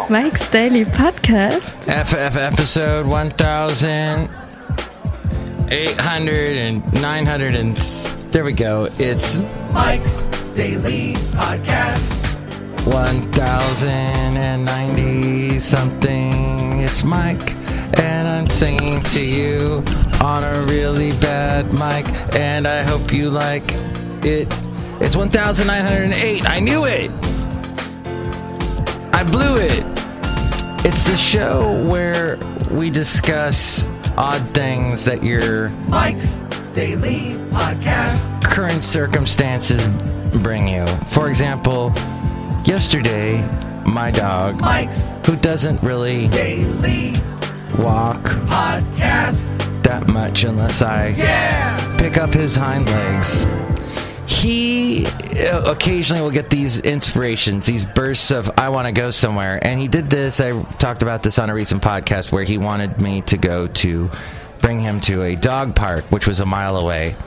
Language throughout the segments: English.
Mike's Daily Podcast. Episode 1,800 and 900 and... There we go. It's... Mike's Daily Podcast. 1,090 something. It's Mike, and I'm singing to you on a really bad mic, and I hope you like it. It's 1,908. I knew it. I blew it. It's the show where we discuss odd things that your Mike's Daily Podcast current circumstances bring you. For example, yesterday, my dog, Mike's who doesn't really Daily walk Podcast that much unless I pick up his hind legs, he occasionally will get these inspirations, these bursts of, I want to go somewhere. And he did this. I talked about this on a recent podcast where he wanted me to bring him to a dog park, which was a mile away.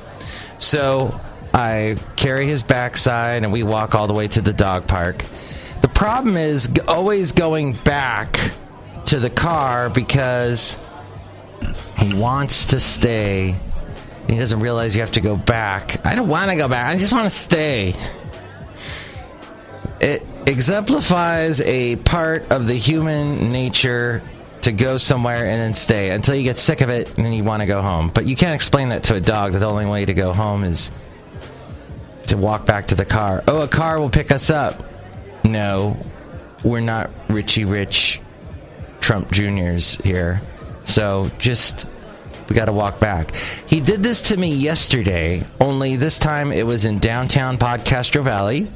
So I carry his backside and we walk all the way to the dog park. The problem is always going back to the car because he wants to stay. He doesn't realize you have to go back. I don't want to go back. I just want to stay. It exemplifies a part of the human nature to go somewhere and then stay until you get sick of it and then you want to go home. But you can't explain that to a dog that the only way to go home is to walk back to the car. Oh, a car will pick us up. No, we're not Richie Rich Trump Juniors here. So we got to walk back. He did this to me yesterday, only this time it was in downtown Podcastro Valley.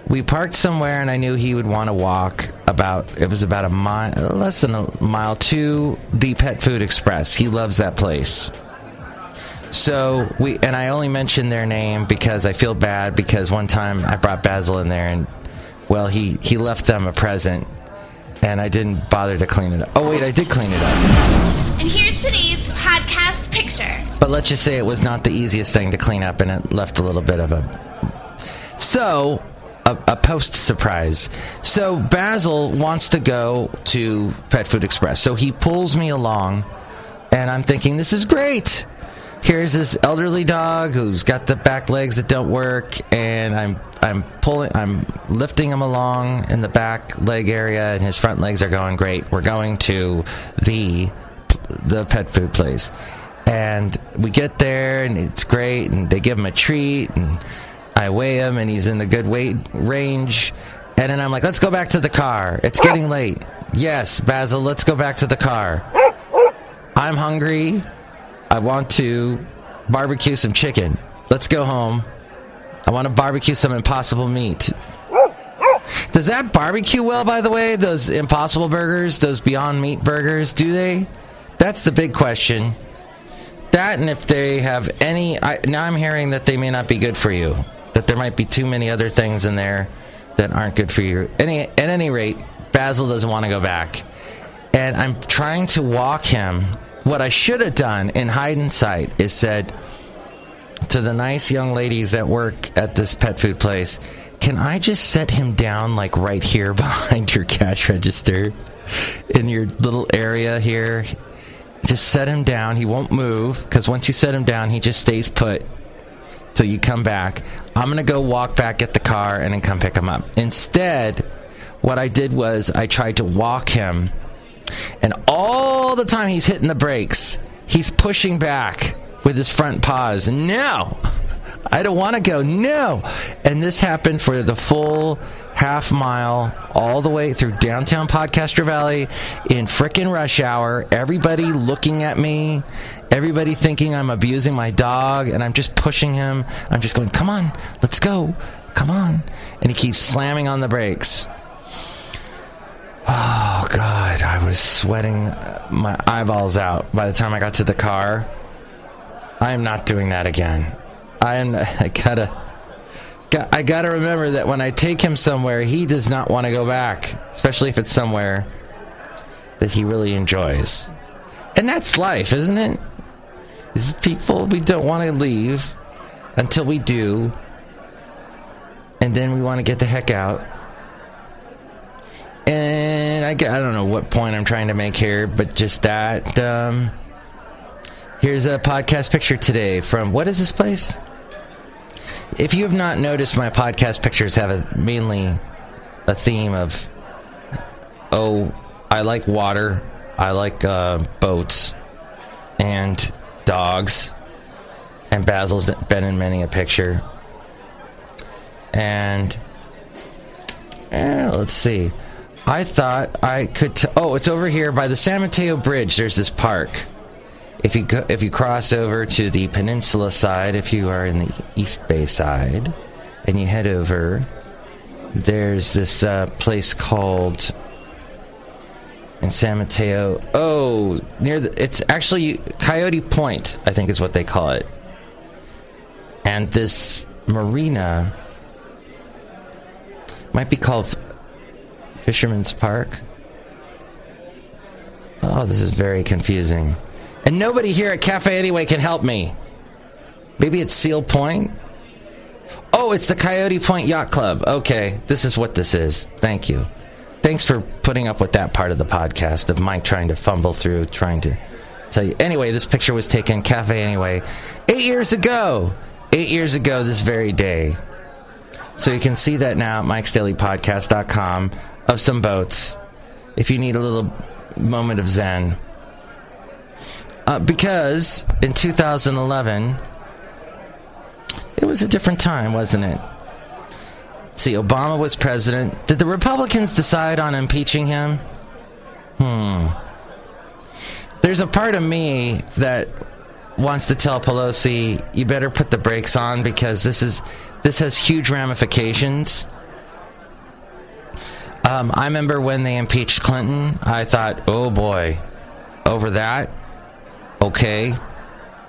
We parked somewhere and I knew he would want to walk about a mile, less than a mile, to the Pet Food Express. He loves that place. So and I only mentioned their name because I feel bad because one time I brought Basil in there and, well, he left them a present and I didn't bother to clean it up. Oh, wait, I did clean it up. And here's today's podcast picture. But let's just say it was not the easiest thing to clean up, and it left a little bit of a post-surprise. So Basil wants to go to Pet Food Express. So he pulls me along, and I'm thinking, this is great. Here's this elderly dog who's got the back legs that don't work, and I'm lifting him along in the back leg area, and his front legs are going great. We're going to the pet food place, and we get there and it's great, and they give him a treat, and I weigh him and he's in the good weight range, and then I'm like, let's go back to the car, it's getting late. Yes, Basil, let's go back to the car. I'm hungry, I want to barbecue some chicken. Let's go home. I want to barbecue some Impossible meat. Does that barbecue well, by the way? Those Impossible burgers, those Beyond Meat burgers, do they? That's the big question. That, and if they have any... now I'm hearing that they may not be good for you. That there might be too many other things in there that aren't good for you. At any rate, Basil doesn't want to go back. And I'm trying to walk him. What I should have done in hindsight is said to the nice young ladies that work at this pet food place, can I just set him down like right here behind your cash register in your little area here? Just set him down. He won't move because once you set him down, he just stays put till you come back. I'm going to go walk back, get the car, and then come pick him up. Instead, what I did was I tried to walk him, and all the time he's hitting the brakes, he's pushing back with his front paws. No! I don't want to go. No! And this happened for the full half mile all the way through downtown Podcastro Valley in frickin' rush hour. Everybody looking at me. Everybody thinking I'm abusing my dog, and I'm just pushing him. I'm just going, come on, let's go. Come on. And he keeps slamming on the brakes. Oh, God. I was sweating my eyeballs out by the time I got to the car. I am not doing that again. I gotta remember that when I take him somewhere, he does not want to go back, especially if it's somewhere that he really enjoys. And that's life, isn't it? These people, we don't want to leave until we do, and then we want to get the heck out. I don't know what point I'm trying to make here, but just that. Here's a podcast picture today from, what is this place? If you have not noticed, my podcast pictures have mainly a theme of, I like water, I like boats, and dogs, and Basil's been in many a picture. And let's see. I thought I could... it's over here by the San Mateo Bridge. There's this park. If you cross over to the peninsula side, if you are in the East Bay side, and you head over, there's this place called... in San Mateo. It's actually Coyote Point, I think is what they call it. And this marina might be called Fisherman's Park. Oh, this is very confusing. And nobody here at Cafe Anyway can help me. Maybe it's Seal Point? Oh, it's the Coyote Point Yacht Club. Okay, this is what this is. Thank you. Thanks for putting up with that part of the podcast of Mike trying to fumble through, trying to tell you. Anyway, this picture was taken, Cafe Anyway, 8 years ago. 8 years ago this very day. So you can see that now at MikesDailyPodcast.com of some boats if you need a little moment of zen. Because in 2011, it was a different time, wasn't it? See, Obama was president. Did the Republicans decide on impeaching him? There's a part of me that wants to tell Pelosi, you better put the brakes on because this has huge ramifications. I remember when they impeached Clinton, I thought, oh boy, over that? Okay.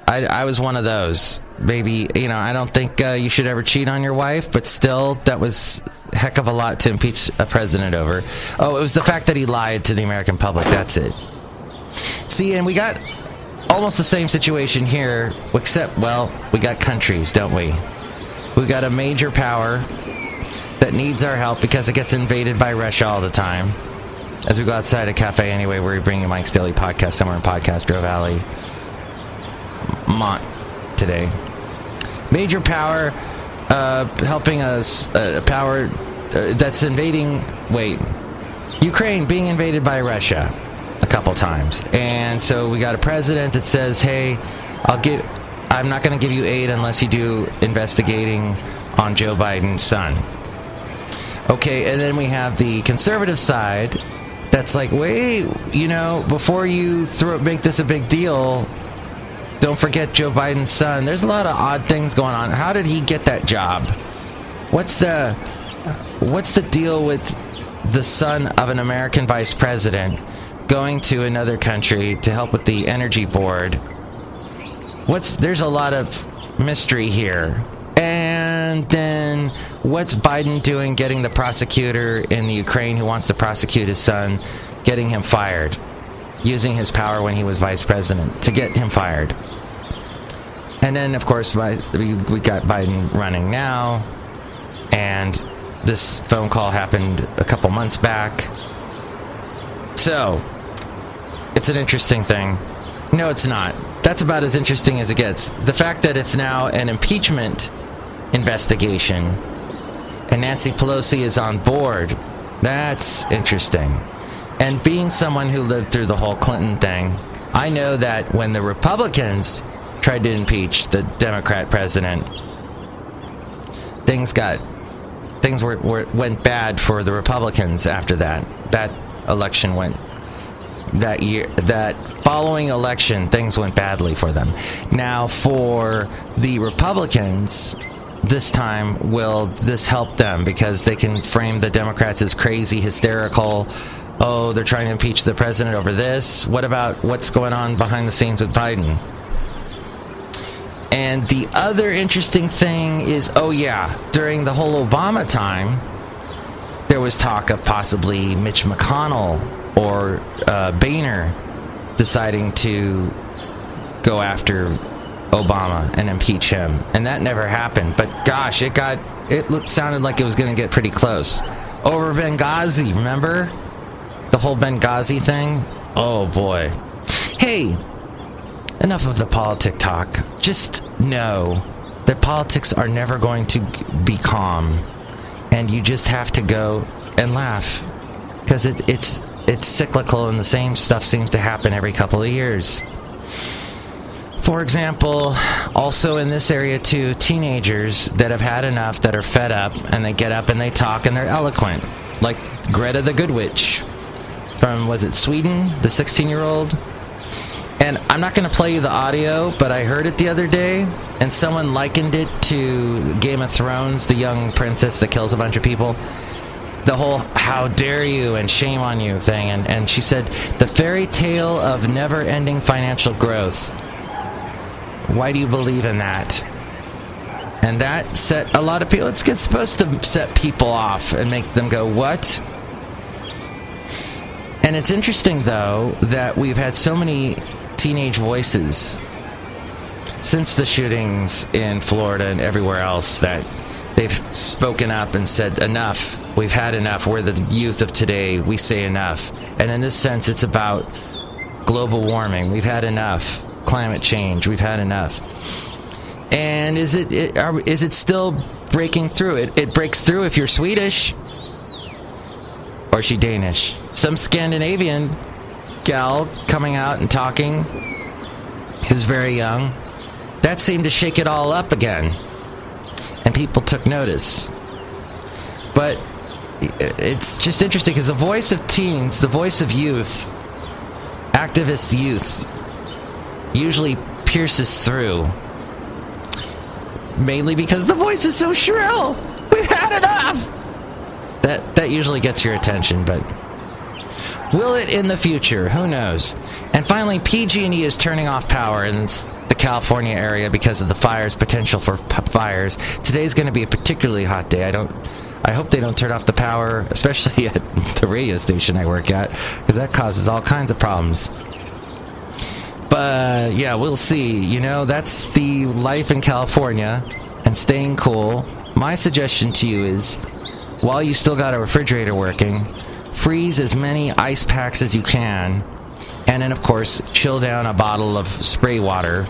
I was one of those. Maybe, I don't think you should ever cheat on your wife, but still, that was a heck of a lot to impeach a president over. Oh, it was the fact that he lied to the American public. That's it. See, and we got almost the same situation here, except, we got countries, don't we? We got a major power that needs our help because it gets invaded by Russia all the time. As we go outside a Cafe Anyway, where we bring you Mike's Daily Podcast somewhere in Podcastro Valley, Mont today. Major power helping us, power that's invading, Ukraine being invaded by Russia a couple times. And so we got a president that says, hey, I'm not going to give you aid unless you do investigating on Joe Biden's son. Okay, and then we have the conservative side that's like, wait, before you make this a big deal, don't forget Joe Biden's son. There's a lot of odd things going on. How did he get that job? What's the deal with the son of an American vice president going to another country to help with the energy board? There's a lot of mystery here. And then what's Biden doing getting the prosecutor in the Ukraine who wants to prosecute his son, getting him fired? Using his power when he was vice president to get him fired. And then, of course, we got Biden running now, and this phone call happened a couple months back. So, it's an interesting thing. No, it's not. That's about as interesting as it gets. The fact that it's now an impeachment investigation, and Nancy Pelosi is on board, that's interesting. And being someone who lived through the whole Clinton thing, I know that when the Republicans tried to impeach the Democrat president, things went bad for the Republicans after that. That election went that year. That following election, things went badly for them. Now, for the Republicans, this time, will this help them because they can frame the Democrats as crazy, hysterical? Oh, they're trying to impeach the president over this. What about what's going on behind the scenes with Biden? And the other interesting thing is, during the whole Obama time, there was talk of possibly Mitch McConnell or Boehner deciding to go after Obama and impeach him. And that never happened. But gosh, it sounded like it was going to get pretty close. Over Benghazi, remember? The whole Benghazi thing? Oh, boy. Hey, enough of the politic talk. Just know that politics are never going to be calm. And you just have to go and laugh. Because it's cyclical and the same stuff seems to happen every couple of years. For example, also in this area too, teenagers that have had enough, that are fed up, and they get up and they talk and they're eloquent. Like Greta the Good Witch from, was it Sweden? The 16-year-old? And I'm not going to play you the audio, but I heard it the other day, and someone likened it to Game of Thrones, the young princess that kills a bunch of people. The whole how dare you and shame on you thing. And she said, the fairy tale of never-ending financial growth. Why do you believe in that? And that set a lot of people, it's supposed to set people off and make them go, what? And it's interesting, though, that we've had so many teenage voices since the shootings in Florida and everywhere else that they've spoken up and said, enough. We've had enough. We're the youth of today. We say enough. And in this sense, it's about global warming. We've had enough. Climate change. We've had enough. And is it still breaking through? It breaks through if you're Swedish. Or is she Danish? Some Scandinavian gal coming out and talking who's very young. That seemed to shake it all up again. And people took notice. But it's just interesting because the voice of teens, the voice of youth, activist youth, usually pierces through. Mainly because the voice is so shrill. We've had enough. That usually gets your attention, but will it in the future? Who knows? And finally, PG&E is turning off power in the California area because of the fires, potential for fires. Today's going to be a particularly hot day. I hope they don't turn off the power, especially at the radio station I work at, because that causes all kinds of problems. But yeah, we'll see. You know, that's the life in California and staying cool. My suggestion to you is, while you still got a refrigerator working, freeze as many ice packs as you can, and then, of course, chill down a bottle of spray water.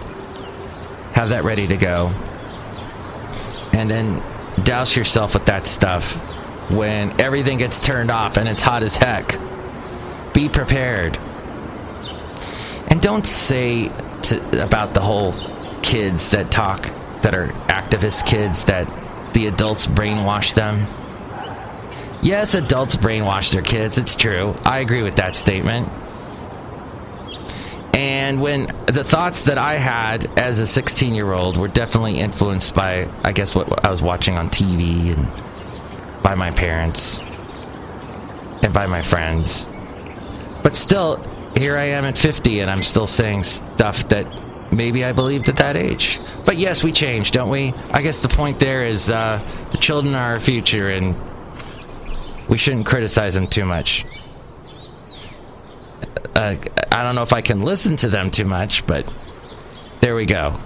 Have that ready to go. And then douse yourself with that stuff when everything gets turned off and it's hot as heck. Be prepared. And don't say about the whole kids that talk, that are activist kids, that the adults brainwash them. Yes, adults brainwash their kids. It's true. I agree with that statement. And when the thoughts that I had as a 16-year-old were definitely influenced by, I guess, what I was watching on TV and by my parents and by my friends. But still, here I am at 50 and I'm still saying stuff that maybe I believed at that age. But yes, we change, don't we? I guess the point there is the children are our future and we shouldn't criticize them too much. I don't know if I can listen to them too much, but there we go.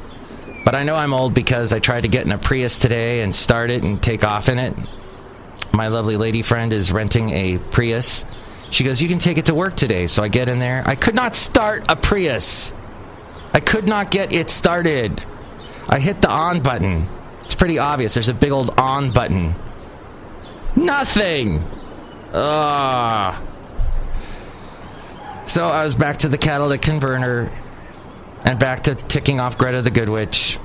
But I know I'm old because I tried to get in a Prius today and start it and take off in it. My lovely lady friend is renting a Prius. She goes, you can take it to work today. So I get in there. I could not start a Prius. I could not get it started. I hit the on button. It's pretty obvious. There's a big old on button. Nothing. So I was back to the catalytic converter and back to ticking off Greta the Good Witch.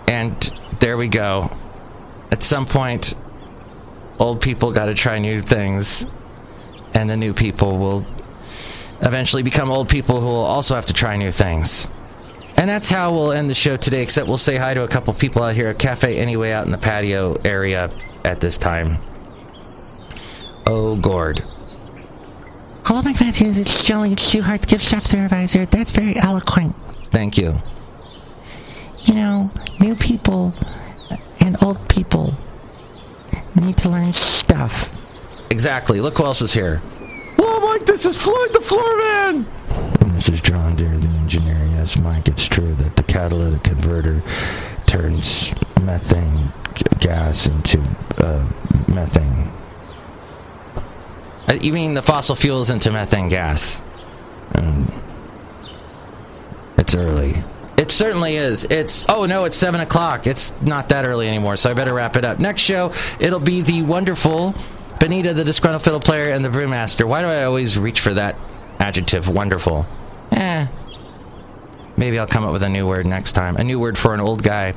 And there we go. At some point, old people got to try new things. And the new people will eventually become old people who will also have to try new things. And that's how we'll end the show today, except we'll say hi to a couple people out here at Cafe Anyway out in the patio area at this time. Oh, Gord. Hello, Mike Matthews. It's Chely Shoehart, gift shop supervisor. That's very eloquent. Thank you. You know, new people and old people need to learn stuff. Exactly. Look who else is here. Well, Mike, this is Floyd the Floorman. And this is John Deere, the engineer. Yes, Mike, it's true that the catalytic converter turns methane gas into methane. You mean the fossil fuels into methane gas? It's early. It certainly is. It's 7 o'clock. It's not that early anymore, so I better wrap it up. Next show, it'll be the wonderful Benita, the Disgruntled Fiddle Player, and the Brewmaster. Why do I always reach for that adjective, wonderful? Maybe I'll come up with a new word next time. A new word for an old guy.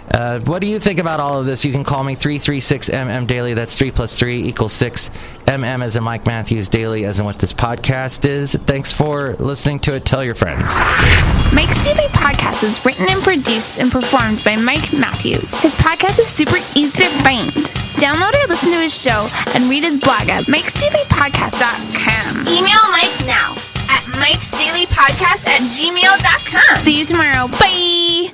What do you think about all of this? You can call me 336MM Daily. That's 3 + 3 = 6. MM as in Mike Matthews, Daily as in what this podcast is. Thanks for listening to it. Tell your friends. Mike's Daily Podcast is written and produced and performed by Mike Matthews. His podcast is super easy to find. Download or listen to his show and read his blog at MikesDailyPodcast.com. Email Mike now at MikesDailyPodcast@gmail.com. See you tomorrow. Bye!